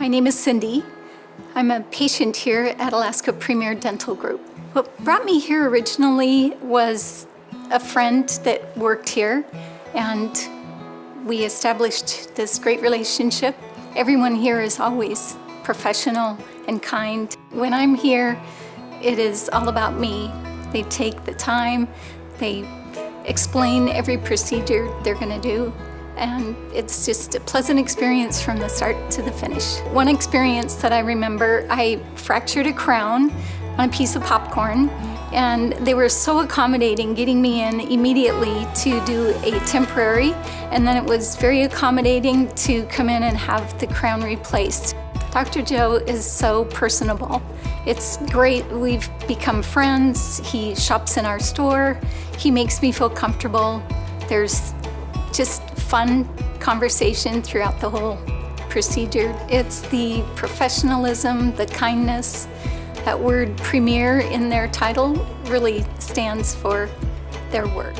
My name is Cindy. I'm a patient here at Alaska Premier Dental Group. What brought me here originally was a friend that worked here, and we established this great relationship. Everyone here is always professional and kind. When I'm here, it is all about me. They take the time, they explain every procedure they're going to do, and it's just a pleasant experience from the start to the finish. One experience that I remember, I fractured a crown on a piece of popcorn, and they were so accommodating, getting me in immediately to do a temporary, and then it was very accommodating to come in and have the crown replaced. Dr. Joe is so personable. It's great. We've become friends. He shops in our store. He makes me feel comfortable. There's just fun conversation throughout the whole procedure. It's the professionalism, the kindness. That word premier in their title really stands for their work.